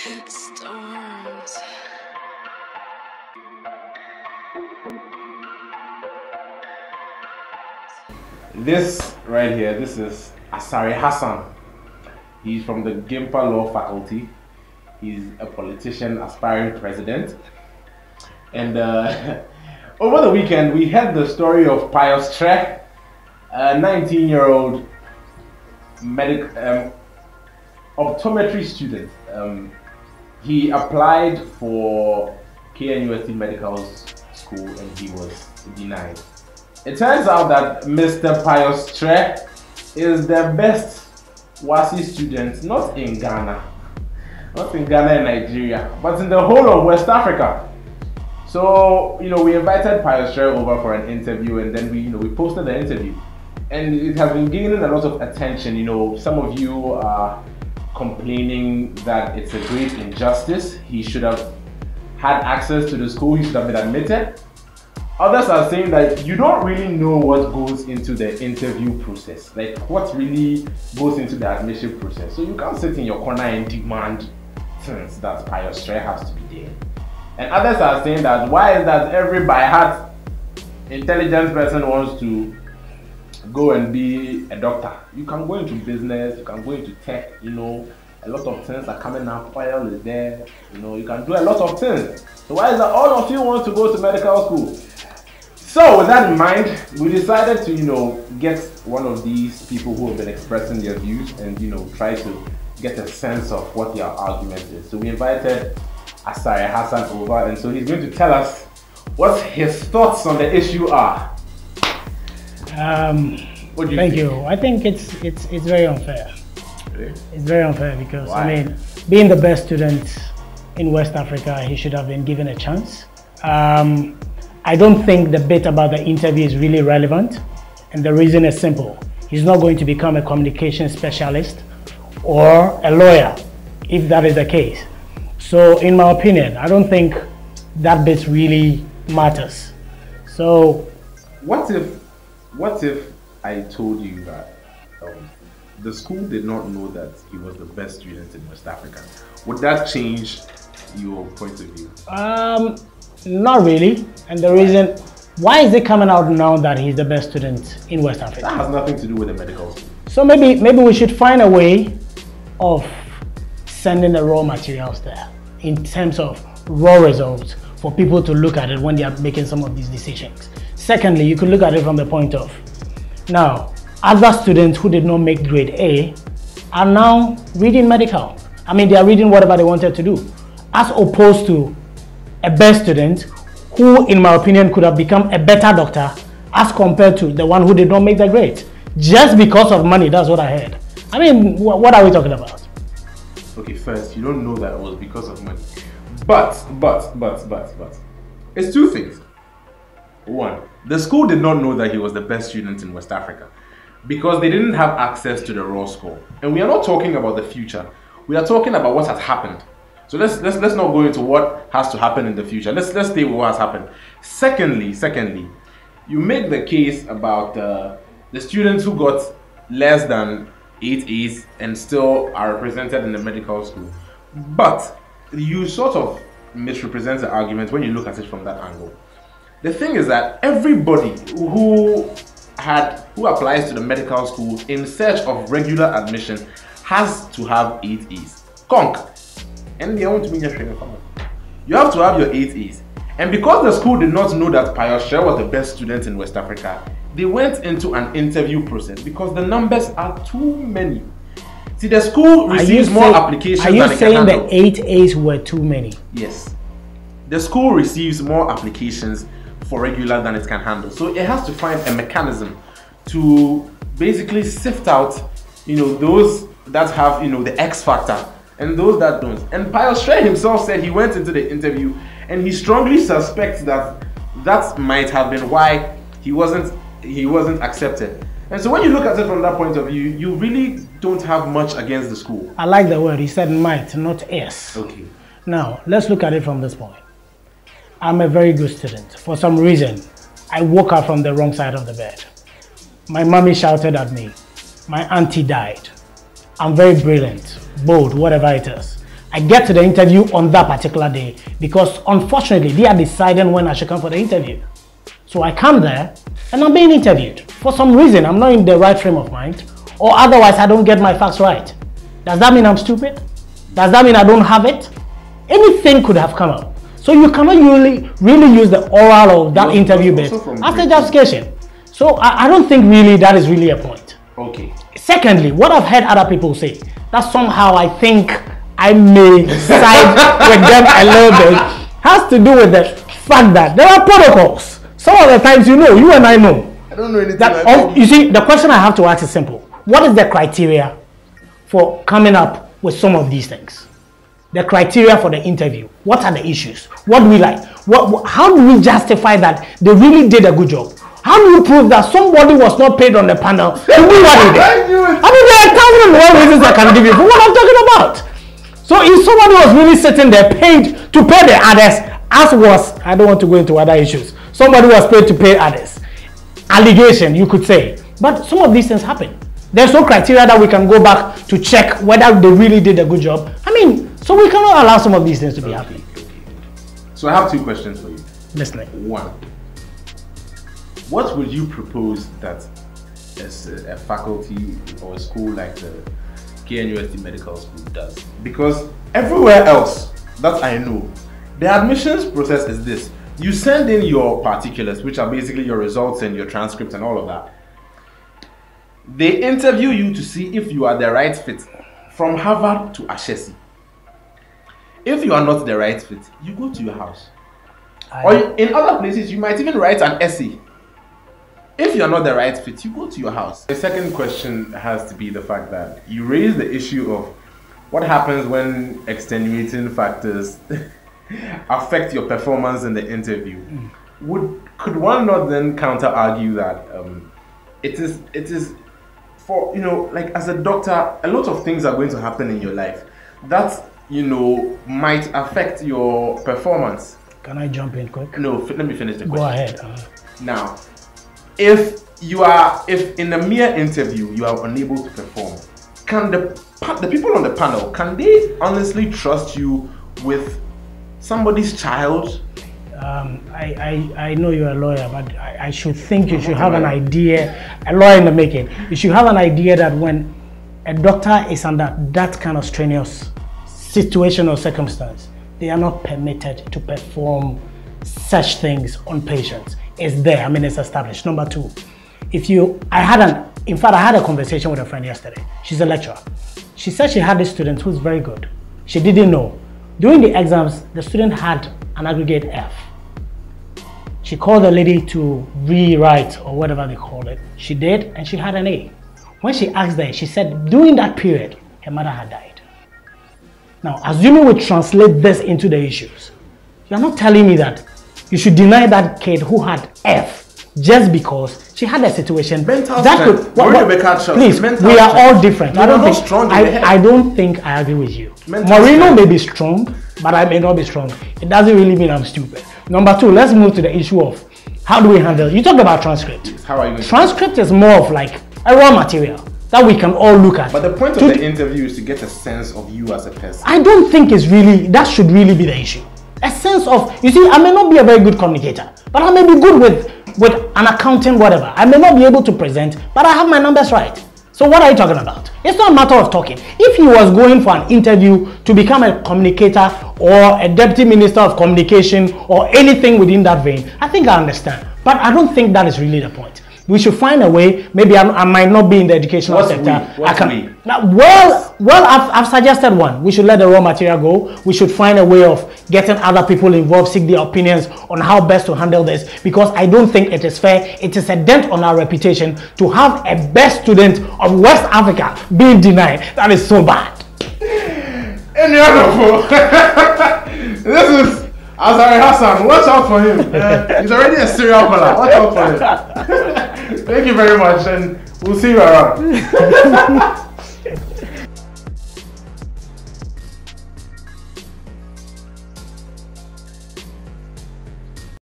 Storms. This right here, this is Asare Hassan. He's from the Gimpa Law Faculty. He's a politician, aspiring president. And over the weekend, we heard the story of Pius, a 19-year-old optometry student. He applied for KNUST Medical School and he was denied. It turns out that Mr. Pius is the best WASI student, not in Ghana and Nigeria, but in the whole of West Africa. So, we invited Pius over for an interview, and then we posted the interview. And it has been gaining a lot of attention. Some of you are complaining that it's a great injustice. He should have had access to the school, he should have been admitted. Others are saying that you don't really know what goes into the interview process, like what really goes into the admission process. So you can't sit in your corner and demand things that Pius has to be there. And others are saying that why is that every by heart intelligent person wants to go and be a doctor? You can go into business, you can go into tech, a lot of things are coming up, oil is there, you can do a lot of things. So why is that all of you want to go to medical school? So with that in mind, we decided to, get one of these people who have been expressing their views and, try to get a sense of what their argument is. So we invited Asare Hassan over, and so he's going to tell us what his thoughts on the issue are. What do you think? Thank you. I think it's very unfair. Really? It's very unfair because, Why? being the best student in West Africa, he should have been given a chance. I don't think the bit about the interview is really relevant, and the reason is simple. He's not going to become a communication specialist or a lawyer, if that is the case. So in my opinion, I don't think that bit really matters. So What if I told you that the school did not know that he was the best student in West Africa? Would that change your point of view? not really. And the reason, why is it coming out now that he's the best student in West Africa? That has nothing to do with the medical school. So maybe we should find a way of sending the raw materials there in terms of raw results for people to look at it when they are making some of these decisions. Secondly, you could look at it from the point of, now, other students who did not make grade A are now reading medical. They are reading whatever they wanted to do, as opposed to a best student who, in my opinion, could have become a better doctor as compared to the one who did not make the grade. Just because of money, that's what I heard. What are we talking about? Okay, first, you don't know that it was because of money. But, it's two things. One, the school did not know that he was the best student in West Africa because they didn't have access to the raw score. And we are not talking about the future. We are talking about what has happened. So let's not go into what has to happen in the future. Let's stay with what has happened. Secondly, you make the case about the students who got less than 8 A's and still are represented in the medical school. But you sort of misrepresent the argument when you look at it from that angle. The thing is that everybody who applies to the medical school in search of regular admission has to have 8 A's. Conk. And you have to have your 8 A's. And because the school did not know that Pius was the best student in West Africa, they went into an interview process because the numbers are too many. See, the school receives more applications than it can handle. Are you saying the 8 A's were too many? Yes. The school receives more applications for regular than it can handle. So it has to find a mechanism to basically sift out, those that have, the X factor and those that don't. And Pius himself said he went into the interview and he strongly suspects that might have been why he wasn't accepted. And so when you look at it from that point of view, you really don't have much against the school. I like the word. He said might, not is. Okay. Now, let's look at it from this point. I'm a very good student. For some reason, I woke up from the wrong side of the bed. My mommy shouted at me. My auntie died. I'm very brilliant, bold, whatever it is. I get to the interview on that particular day because unfortunately they are deciding when I should come for the interview. So I come there and I'm being interviewed. For some reason, I'm not in the right frame of mind, or otherwise I don't get my facts right. Does that mean I'm stupid? Does that mean I don't have it? Anything could have come up. So you cannot really use the oral of that interview bit as a justification. So I don't think really that is really a point. Okay. Secondly, what I've heard other people say, that somehow I think I may side with them a little bit, has to do with the fact that there are protocols. Some of the times, you know, you and I know. I don't know anything. That, you see, the question I have to ask is simple. What is the criteria for coming up with some of these things? The criteria for the interview. What are the issues? What do we like? How do we justify that they really did a good job? How do you prove that somebody was not paid on the panel to do what he did? I mean, there are 1,001 reasons I can give you for what I'm talking about. So if somebody was really sitting there paid to pay the others, as was, I don't want to go into other issues, somebody was paid to pay others. Allegation, you could say. But some of these things happen. There's no criteria that we can go back to check whether they really did a good job. I mean, so we cannot allow some of these things to be happening. So I have two questions for you. Listening. One, what would you propose that as a faculty or a school like the KNUST Medical School does? Because everywhere else that I know, the admissions process is this. You send in your particulars, which are basically your results and your transcripts and all of that. They interview you to see if you are the right fit, from Harvard to Ashesi. If you are not the right fit, you go to your house. Or in other places, you might even write an essay. If you are not the right fit, you go to your house. The second question has to be the fact that you raise the issue of what happens when extenuating factors affect your performance in the interview. Could one not then counter argue that it is for, you know, like as a doctor, a lot of things are going to happen in your life that, you know, might affect your performance. Can I jump in quick? No, let me finish the question. Go ahead. Now, if in a mere interview you are unable to perform, can the people on the panel, can they honestly trust you with somebody's child? I know you're a lawyer, but I should think you should have an idea, a lawyer in the making. You should have an idea that when a doctor is under that kind of strenuous situation or circumstance, they are not permitted to perform such things on patients. It's there, I mean, it's established. Number two, I had a conversation with a friend yesterday. She's a lecturer. She said she had a student who's very good. She didn't know. During the exams, the student had an aggregate F. She called the lady to rewrite or whatever they call it. She did, and she had an A. When she asked her, she said during that period, her mother had died. Now, assuming we translate this into the issues, you're not telling me that you should deny that kid who had F just because she had a situation that could. Please, we are all different. I don't think I agree with you. Moreno may be strong, but I may not be strong. It doesn't really mean I'm stupid. Number two, let's move to the issue of how do we handle. You talked about transcript. How are you? Transcript is more of like a raw material that we can all look at. But the point of the interview is to get a sense of you as a person. I don't think that should really be the issue. A sense of, you see, I may not be a very good communicator, but I may be good with an accounting, whatever. I may not be able to present, but I have my numbers right. So what are you talking about? It's not a matter of talking. If he was going for an interview to become a communicator or a deputy minister of communication or anything within that vein, I think I understand. But I don't think that is really the point. We should find a way. Maybe I might not be in the educational sector. I've suggested one. We should let the raw material go. We should find a way of getting other people involved, seek their opinions on how best to handle this. Because I don't think it is fair. It is a dent on our reputation to have a best student of West Africa being denied. That is so bad. Any other This is Azari Hassan. Watch out for him. He's already a serial killer. Watch out for him. Thank you very much, and we'll see you around.